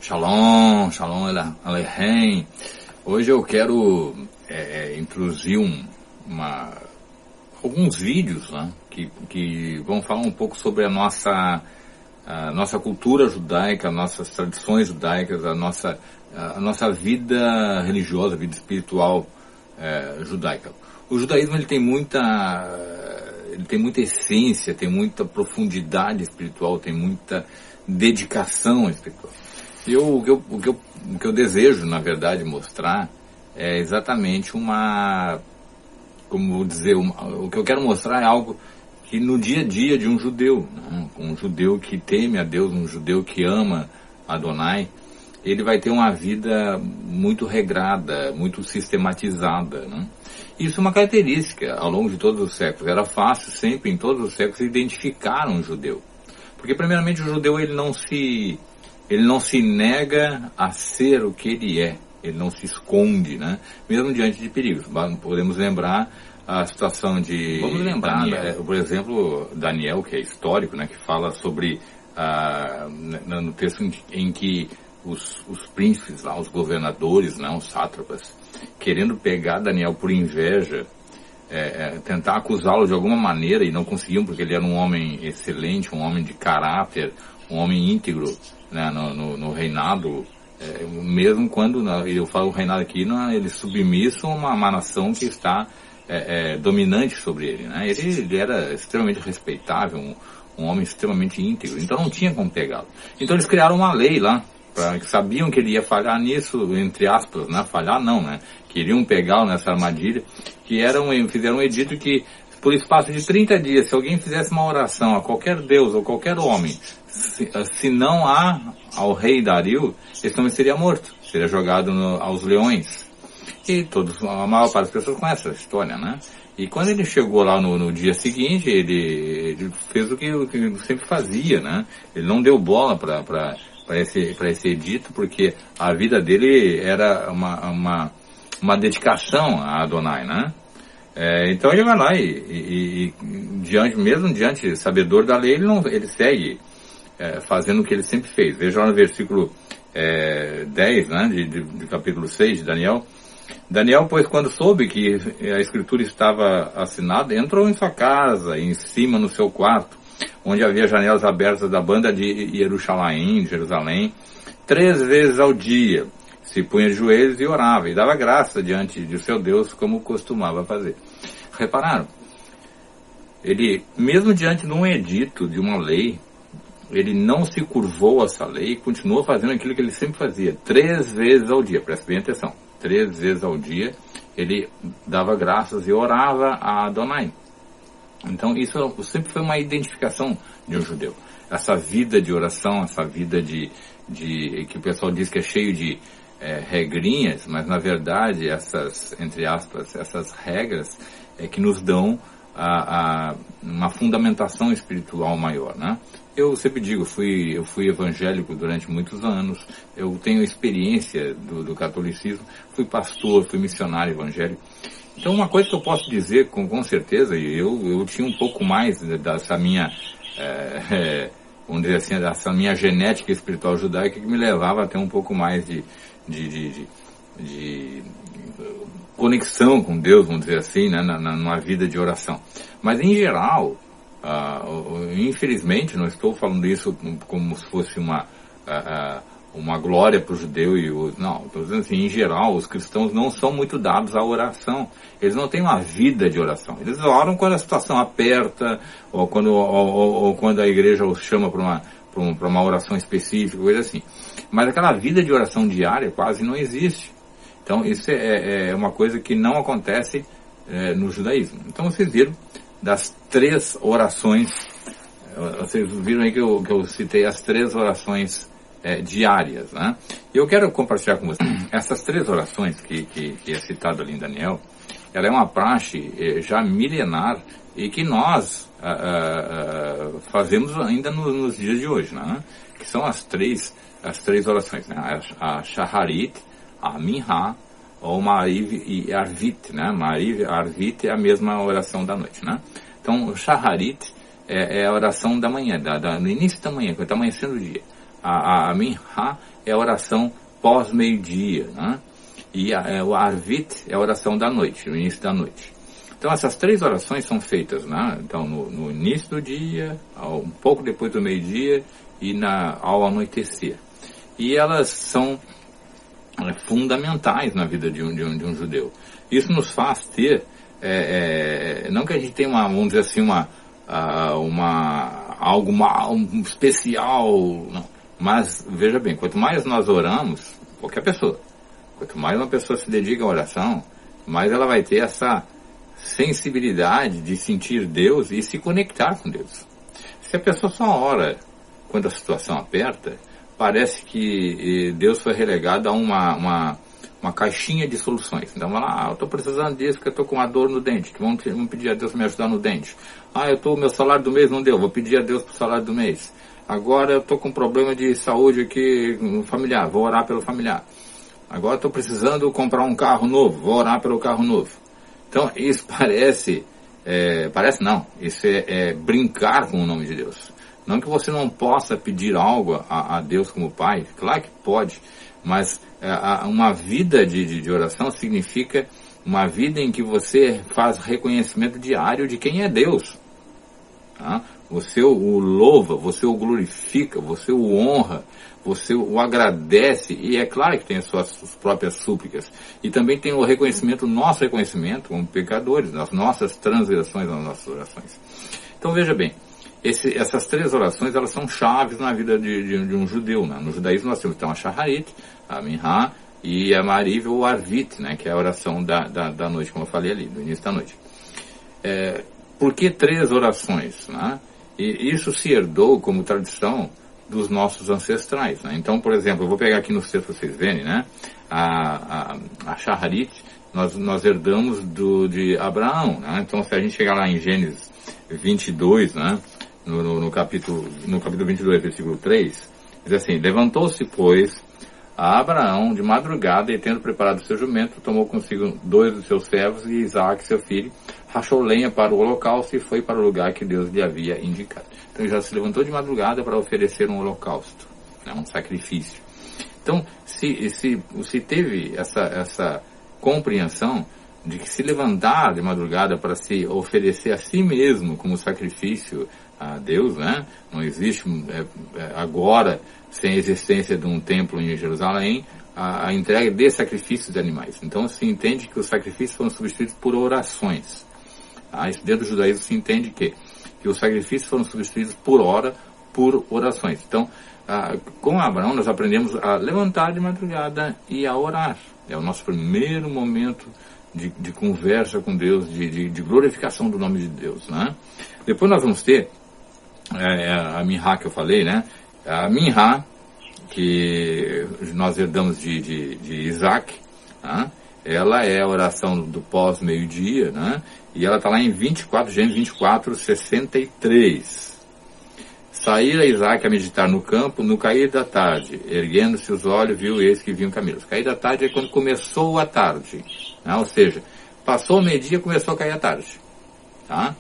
Shalom, shalom aleichem. Hoje eu quero introduzir alguns vídeos, né, que vão falar um pouco sobre a nossa cultura judaica, nossas tradições judaicas, a nossa vida religiosa, vida espiritual judaica. O judaísmo ele tem muita essência, tem muita profundidade espiritual, tem muita dedicação espiritual. E o que eu desejo, na verdade, mostrar é exatamente o que eu quero mostrar é algo que no dia a dia de um judeu, né? Um judeu que teme a Deus, um judeu que ama Adonai, ele vai ter uma vida muito regrada, muito sistematizada, né? Isso é uma característica ao longo de todos os séculos. Era fácil sempre, em todos os séculos, identificar um judeu. Porque, primeiramente, o judeu ele não se nega a ser o que ele é. Ele não se esconde, né? Mesmo diante de perigos. Podemos lembrar a situação de... Vamos lembrar, por exemplo, Daniel, que é histórico, né? Que fala sobre... no texto em que os príncipes lá, os governadores, né, os sátrapas, querendo pegar Daniel por inveja, tentar acusá-lo de alguma maneira, e não conseguiam, porque ele era um homem excelente, um homem de caráter, um homem íntegro, né, no reinado, mesmo quando, eu falo o reinado aqui, ele submisso a uma nação que está dominante sobre ele, né? Ele era extremamente respeitável, um homem extremamente íntegro, então não tinha como pegá-lo. Então eles criaram uma lei lá, que sabiam que ele ia falhar nisso, entre aspas, né? Falhar não, né? Queriam pegá-lo nessa armadilha, fizeram um edito que, por espaço de 30 dias, se alguém fizesse uma oração a qualquer deus ou qualquer homem, se não ao rei Dario, esse homem seria morto, seria jogado aos leões. E a maior parte das pessoas conhece essa história, né? E quando ele chegou lá no dia seguinte, ele fez o que ele sempre fazia, né? Ele não deu bola para esse edito, porque a vida dele era uma dedicação a Adonai, né? Então ele vai lá e diante sabedor da lei, ele segue fazendo o que ele sempre fez. Veja lá no versículo 10, né, de capítulo 6 de Daniel. Daniel, pois, quando soube que a escritura estava assinada, entrou em sua casa, em cima no seu quarto, onde havia janelas abertas da banda de Jerusalém, 3 vezes ao dia, se punha de joelhos e orava, e dava graça diante de seu Deus, como costumava fazer. Repararam? Ele, mesmo diante de um edito, de uma lei, ele não se curvou a essa lei e continuou fazendo aquilo que ele sempre fazia, 3 vezes ao dia, preste bem atenção, 3 vezes ao dia, ele dava graças e orava a Adonai. Então isso sempre foi uma identificação de um judeu. Essa vida de oração, essa vida que o pessoal diz que é cheio de regrinhas, mas na verdade essas, entre aspas, essas regras que nos dão uma fundamentação espiritual maior, né? Eu sempre digo, eu fui evangélico durante muitos anos, eu tenho experiência do catolicismo, fui pastor, fui missionário evangélico. Então uma coisa que eu posso dizer com certeza, eu tinha um pouco mais dessa minha, vamos dizer assim, dessa minha genética espiritual judaica que me levava a ter um pouco mais de conexão com Deus, vamos dizer assim, né, numa vida de oração. Mas em geral, infelizmente, não estou falando isso como se fosse uma glória para o judeu não, estou dizendo assim, em geral, os cristãos não são muito dados à oração. Eles não têm uma vida de oração. Eles oram quando a situação aperta, ou quando a igreja os chama para uma oração específica, coisa assim. Mas aquela vida de oração diária quase não existe. Então isso é uma coisa que não acontece no judaísmo. Então vocês viram das 3 orações, vocês viram aí que eu citei as 3 orações diárias, né? E eu quero compartilhar com vocês essas 3 orações que é citado ali em Daniel. Ela é uma praxe já milenar e que nós fazemos ainda nos dias de hoje, né? Que são as três orações, né? A Shaharit, a Minha, ou Mariv e Arvit, né? Mariv e Arvit é a mesma oração da noite, né? Então, o Shaharit é a oração da manhã, no início da manhã, quando está amanhecendo o dia. A Minha é a oração pós-meio-dia, né? E o Arvit é a oração da noite, no início da noite. Então essas 3 orações são feitas, né? Então, no início do dia, um pouco depois do meio-dia e ao anoitecer. E elas são fundamentais na vida de um judeu. Isso nos faz ter, não que a gente tenha vamos dizer assim, algo especial, não. Mas, veja bem, quanto mais nós oramos, qualquer pessoa, quanto mais uma pessoa se dedica à oração, mais ela vai ter essa sensibilidade de sentir Deus e se conectar com Deus. Se a pessoa só ora quando a situação aperta, parece que Deus foi relegado a uma caixinha de soluções. Então, vai lá, eu estou precisando disso, porque eu estou com uma dor no dente, que vamos pedir a Deus para me ajudar no dente. Meu salário do mês não deu, vou pedir a Deus para o salário do mês. Agora eu estou com um problema de saúde aqui familiar, vou orar pelo familiar. Agora estou precisando comprar um carro novo, vou orar pelo carro novo. Então, isso parece não, isso é brincar com o nome de Deus. Não que você não possa pedir algo a Deus como Pai, claro que pode, mas uma vida de oração significa uma vida em que você faz reconhecimento diário de quem é Deus. Tá? Você o louva, você o glorifica, você o honra, você o agradece, e é claro que tem as suas próprias súplicas. E também tem o reconhecimento, nosso reconhecimento como pecadores, das nossas transgressões, nas nossas orações. Então veja bem, essas 3 orações, elas são chaves na vida de um judeu. Né? No judaísmo nós temos então a Shaharit, a Minha e a Mariv ou Arvit, né? Que é a oração da noite, como eu falei ali, do início da noite. Por que 3 orações? Né? E isso se herdou como tradição dos nossos ancestrais. Né? Então, por exemplo, eu vou pegar aqui no texto para vocês verem, né? A Shaharit, nós herdamos de Abraão. Né? Então, se a gente chegar lá em Gênesis 22, né? no capítulo 22, versículo 3, diz assim: levantou-se, pois, a Abraão de madrugada, e tendo preparado seu jumento, tomou consigo 2 dos seus servos e Isaac, seu filho, rachou lenha para o holocausto e foi para o lugar que Deus lhe havia indicado. Então já se levantou de madrugada para oferecer um holocausto, né, um sacrifício. Então, se teve essa compreensão de que se levantar de madrugada para se oferecer a si mesmo como sacrifício a Deus, né? Não existe agora, sem a existência de um templo em Jerusalém, a entrega de sacrifícios de animais. Então se entende que os sacrifícios foram substituídos por orações. Dentro do judaísmo se entende que os sacrifícios foram substituídos por orações. Então, com Abraão nós aprendemos a levantar de madrugada e a orar. É o nosso primeiro momento de conversa com Deus, de glorificação do nome de Deus, né? Depois nós vamos ter a Minha que eu falei, né? A Minha, que nós herdamos de Isaac, né? Ela é a oração do pós-meio-dia, né? E ela está lá em Gênesis 24, 63. Saíra Isaac a meditar no campo, no cair da tarde, erguendo-se os olhos, viu eis que vinham camelos. Cair da tarde é quando começou a tarde, né? Ou seja, passou o meio-dia, começou a cair a tarde, tá?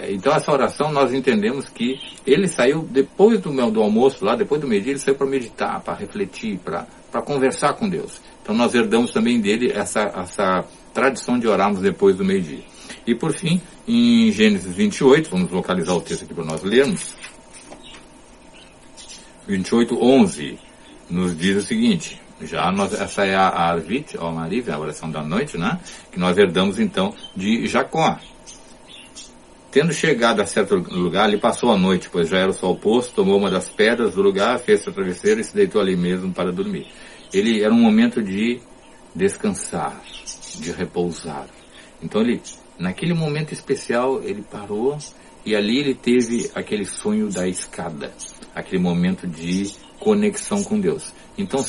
Então essa oração nós entendemos que ele saiu depois do almoço, lá depois do meio-dia, ele saiu para meditar, para refletir, para conversar com Deus. Então nós herdamos também dele essa tradição de orarmos depois do meio-dia. E por fim, em Gênesis 28, vamos localizar o texto aqui para nós lermos. 28:11 nos diz o seguinte: essa é a Arvit, ou Mariv, a oração da noite, né? Que nós herdamos então de Jacó. Tendo chegado a certo lugar, ele passou a noite, pois já era o sol posto, tomou uma das pedras do lugar, fez seu travesseiro e se deitou ali mesmo para dormir. Ele era um momento de descansar, de repousar. Então naquele momento especial, ele parou e ali ele teve aquele sonho da escada, aquele momento de conexão com Deus. Então,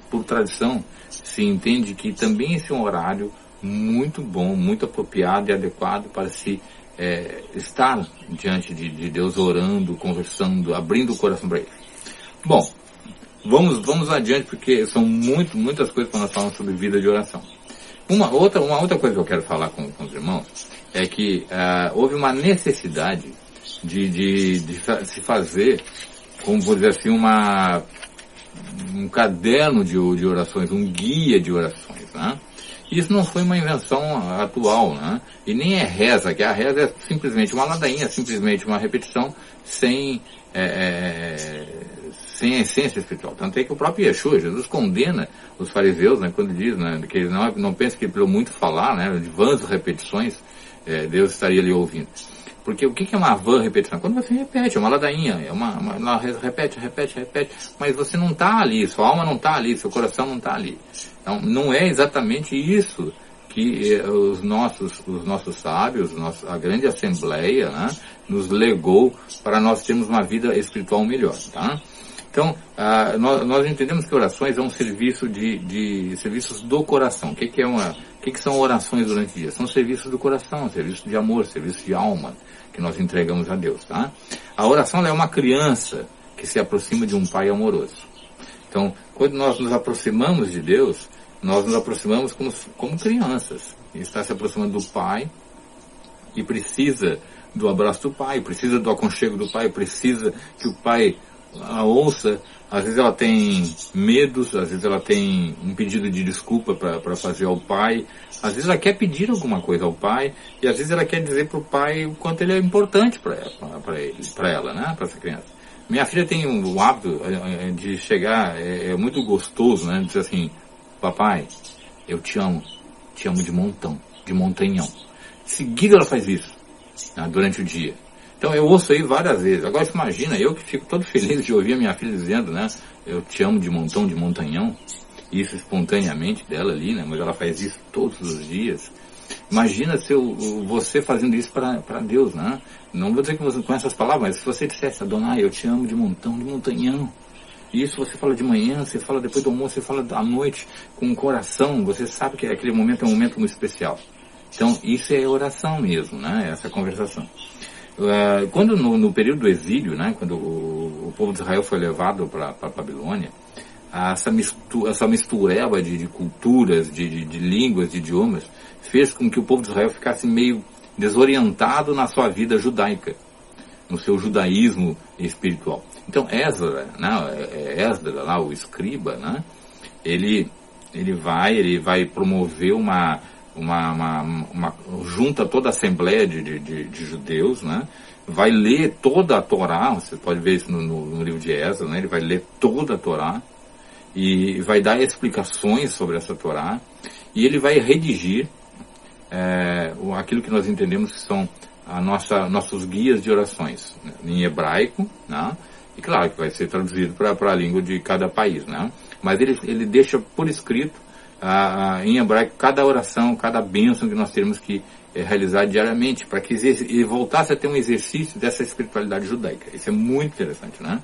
por tradição, se entende que também esse é um horário muito bom, muito apropriado e adequado para se estar diante de Deus, orando, conversando, abrindo o coração para Ele. Bom, vamos adiante, porque são muitas coisas para nós falarmos sobre vida de oração. Uma outra coisa que eu quero falar com os irmãos é que houve uma necessidade de se fazer como vou dizer assim, um caderno de orações, um guia de orações, né? Isso não foi uma invenção atual, né? E nem é reza, que a reza é simplesmente uma ladainha, simplesmente uma repetição sem essência espiritual. Tanto é que o próprio Yeshua, Jesus, condena os fariseus, né, quando diz, né, que eles não pensam que pelo muito falar, né, de vãs repetições, Deus estaria ali ouvindo. Porque o que é uma vã repetição? Quando você repete, é uma ladainha, repete, mas você não está ali, sua alma não está ali, seu coração não está ali. Então, não é exatamente isso que os nossos sábios, a grande assembleia, né, nos legou para nós termos uma vida espiritual melhor, tá? Então, nós entendemos que orações é um serviço de serviços do coração. O que são orações durante o dia? São serviços do coração, serviços de amor, serviços de alma que nós entregamos a Deus, tá? A oração ela é uma criança que se aproxima de um pai amoroso. Então, quando nós nos aproximamos de Deus, nós nos aproximamos como crianças. Ele está se aproximando do pai e precisa do abraço do pai, precisa do aconchego do pai, precisa que o pai a ouça. Às vezes ela tem medos, às vezes ela tem um pedido de desculpa para fazer ao pai, às vezes ela quer pedir alguma coisa ao pai, e às vezes ela quer dizer para o pai o quanto ele é importante para ela, né, para essa criança. Minha filha tem o hábito de chegar, é muito gostoso, né, dizer assim: papai, eu te amo de montão, de montanhão. Seguida ela faz isso, né, durante o dia. Então eu ouço aí várias vezes. Agora você imagina, eu que fico todo feliz de ouvir a minha filha dizendo, né, eu te amo de montão, de montanhão, isso espontaneamente dela ali, né, mas ela faz isso todos os dias. Imagina se você fazendo isso para Deus, né? Não vou dizer que você com essas palavras, mas se você dissesse: Adonai, eu te amo de montão, de montanhão. E isso você fala de manhã, você fala depois do almoço, você fala à noite com o coração, você sabe que aquele momento é um momento muito especial. Então isso é oração mesmo, né? Essa conversação. Quando no período do exílio, né, quando o povo de Israel foi levado para a Babilônia, essa mistureba de culturas, de línguas, de idiomas, fez com que o povo de Israel ficasse meio desorientado na sua vida judaica, no seu judaísmo espiritual. Então Esdras, né, Esdras lá, o escriba, né, ele vai promover junta toda a assembleia de judeus, né? Vai ler toda a Torá, você pode ver isso no livro de Esdras, né? Ele vai ler toda a Torá e vai dar explicações sobre essa Torá, e ele vai redigir aquilo que nós entendemos que são nossos guias de orações, né, em hebraico, né? E claro que vai ser traduzido para a língua de cada país, né? Mas ele deixa por escrito em hebraico cada oração, cada bênção que nós temos que realizar diariamente, para que ele voltasse a ter um exercício dessa espiritualidade judaica. Isso é muito interessante, né?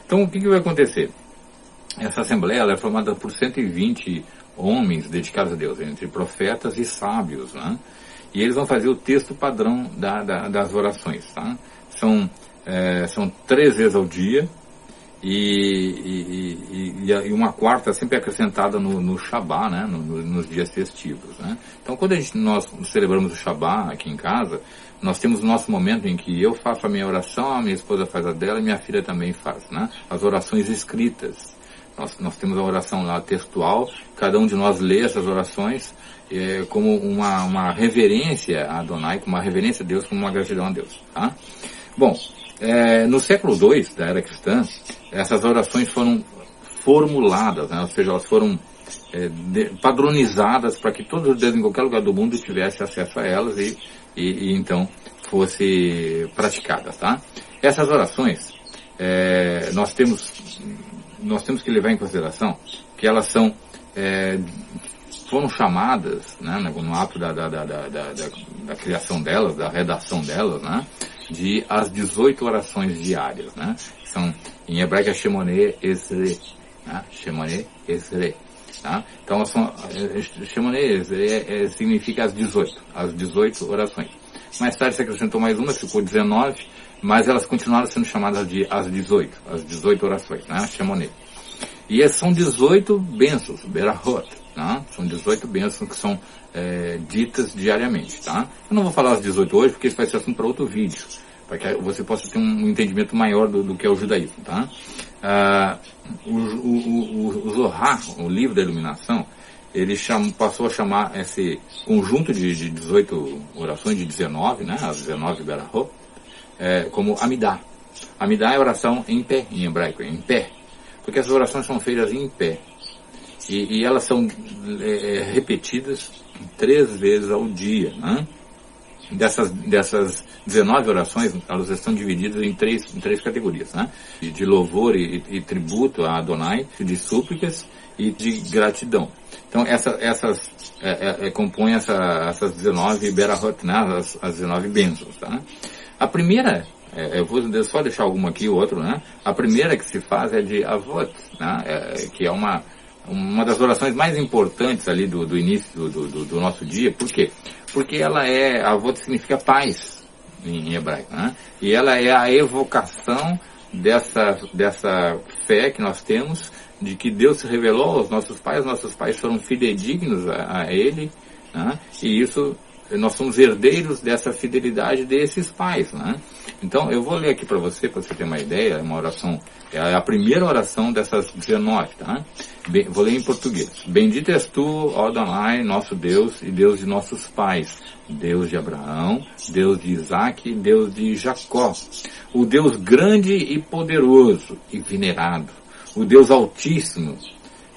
Então o que vai acontecer? Essa assembleia ela é formada por 120 homens dedicados a Deus, entre profetas e sábios, né? E eles vão fazer o texto padrão das orações, tá? São 3 vezes ao dia, e uma quarta sempre acrescentada no Shabá, né, nos dias festivos, né? Então quando nós celebramos o Shabá aqui em casa, nós temos o nosso momento em que eu faço a minha oração, a minha esposa faz a dela e minha filha também faz, né? As orações escritas. Nós temos a oração lá textual, cada um de nós lê essas orações como uma reverência a Adonai, como uma reverência a Deus, como uma gratidão a Deus, tá? Bom, no século II da era cristã, essas orações foram formuladas, né? Ou seja, elas foram padronizadas para que todos os judeus em qualquer lugar do mundo tivessem acesso a elas e então fossem praticadas, tá? Essas orações, nós temos que levar em consideração que elas foram chamadas, né, no ato da criação delas, da redação delas, né, de as 18 orações diárias, né? São, em hebraico é Shemoneh Esrei, né? Shemoneh Esrei, tá? Então Shemoneh Esrei significa as 18 orações. Mais tarde se acrescentou mais uma, ficou 19, mas elas continuaram sendo chamadas de as 18 orações, né? Shemoneh. E são 18 bênçãos, Berahot, tá? São 18 bênçãos que são ditas diariamente, tá? Eu não vou falar as 18 hoje, porque isso vai ser assunto para outro vídeo. para que você possa ter um entendimento maior do que é o judaísmo, tá? O Zohar, o livro da iluminação, ele passou a chamar esse conjunto de 18 orações, de 19, né, as 19 Berahot, como Amidah. Amidah é oração em pé, em hebraico, em pé, porque as orações são feitas em pé, e elas são repetidas 3 vezes ao dia, né? Dessas 19 orações, elas estão divididas em três categorias, né? De louvor e tributo a Adonai, de súplicas e de gratidão. Então essas compõem essas 19 Berahot, né? As 19 bênçãos, tá? A primeira, eu vou só deixar alguma aqui, o outro, né? A primeira que se faz é de Avot, né? Que é uma das orações mais importantes ali do início do nosso dia. Por quê? Porque Avot significa paz em hebraico, né? E ela é a evocação dessa fé que nós temos, de que Deus se revelou aos nossos pais foram fidedignos a Ele, né? E isso, nós somos herdeiros dessa fidelidade desses pais, né? Então, eu vou ler aqui para você ter uma ideia, uma oração, é a primeira oração dessas 19, tá? Vou ler em português. Bendito és tu, ó Adonai, nosso Deus e Deus de nossos pais, Deus de Abraão, Deus de Isaque, Deus de Jacó, o Deus grande e poderoso e venerado, o Deus altíssimo,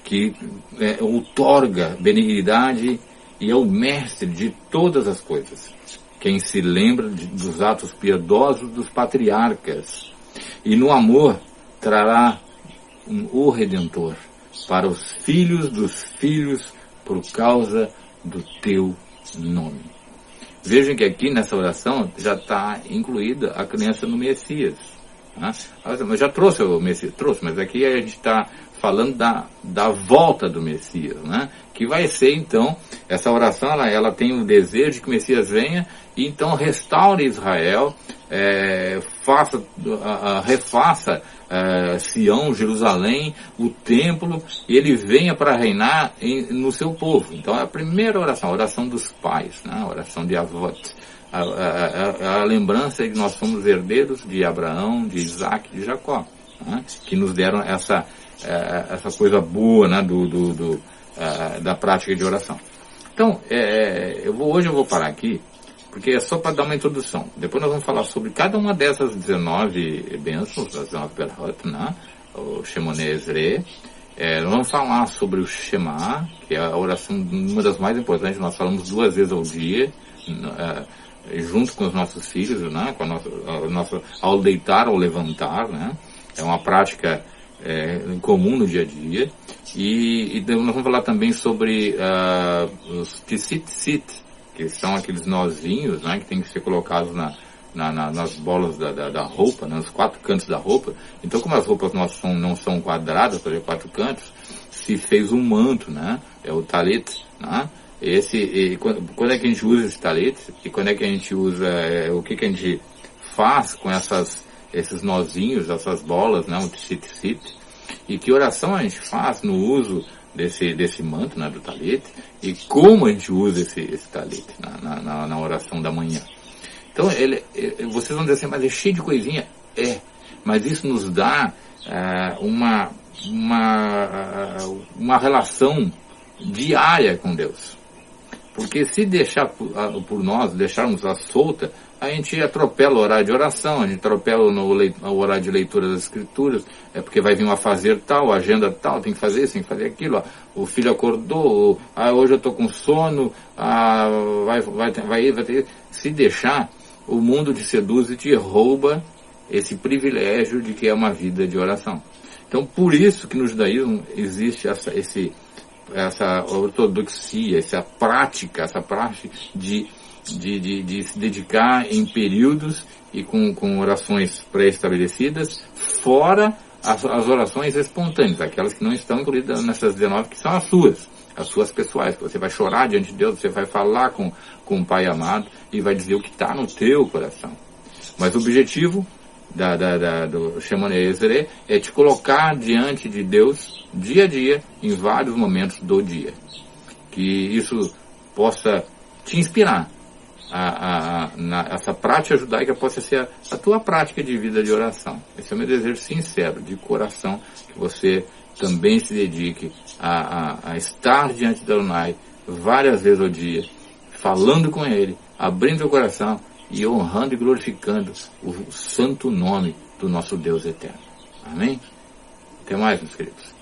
que outorga benignidade e é o mestre de todas as coisas. Quem se lembra dos atos piedosos dos patriarcas, e no amor trará o Redentor para os filhos dos filhos por causa do teu nome. Vejam que aqui nessa oração já está incluída a crença no Messias. Né? Eu já trouxe o Messias, mas aqui a gente está falando da volta do Messias, né? Que vai ser então, essa oração ela tem o desejo de que o Messias venha e então restaure Israel, refaça Sião, Jerusalém, o templo, e ele venha para reinar no seu povo. Então é a primeira oração, a oração dos pais, né? A oração de Avot. A lembrança de que nós somos herdeiros de Abraão, de Isaque, de Jacó, né? Que nos deram essa coisa boa, né? Da prática de oração. Então, hoje eu vou parar aqui, porque é só para dar uma introdução. Depois nós vamos falar sobre cada uma dessas 19 bênçãos, as 19 Berahot, né? O Shemoneh Esrei. Nós vamos falar sobre o Shema, que é a oração, uma das mais importantes. Nós falamos 2 vezes ao dia, junto com os nossos filhos, né? Com a nossa, ao deitar ou levantar, né? É uma prática comum no dia a dia. E nós vamos falar também sobre os tzitzit, que são aqueles nozinhos, né, que tem que ser colocados nas bolas da roupa, né, nos 4 cantos da roupa. Então, como as roupas não são quadradas, para 4 cantos, se fez um manto, né, é o talit, né. Quando é que a gente usa esse talit? E quando é que a gente usa, o que a gente faz com esses nozinhos, essas bolas, né, o tzitzit? E que oração a gente faz no uso desse manto, né, do talit, e como a gente usa esse talit na oração da manhã. Então, vocês vão dizer assim, mas é cheio de coisinha? Mas isso nos dá uma relação diária com Deus. Porque se por nós, deixarmos a solta, a gente atropela o horário de oração, a gente atropela o horário de leitura das escrituras, porque vai vir uma fazer tal, agenda tal, tem que fazer isso, tem que fazer aquilo, o filho acordou, hoje eu estou com sono, vai ter. Se deixar, o mundo te seduz e te rouba esse privilégio de que é uma vida de oração. Então, por isso que no judaísmo existe essa ortodoxia, essa prática de se dedicar em períodos e com orações pré-estabelecidas, fora as orações espontâneas, aquelas que não estão incluídas nessas 19, que são as suas pessoais, que você vai chorar diante de Deus, você vai falar com o Pai amado e vai dizer o que está no teu coração. Mas o objetivo do Shemoneh Esrei é te colocar diante de Deus dia a dia, em vários momentos do dia. Que isso possa te inspirar essa prática judaica possa ser a tua prática de vida de oração. Esse é o meu desejo sincero, de coração, que você também se dedique a estar diante de Adonai várias vezes ao dia, falando com Ele, abrindo o coração e honrando e glorificando o santo nome do nosso Deus eterno. Amém? Até mais, meus queridos.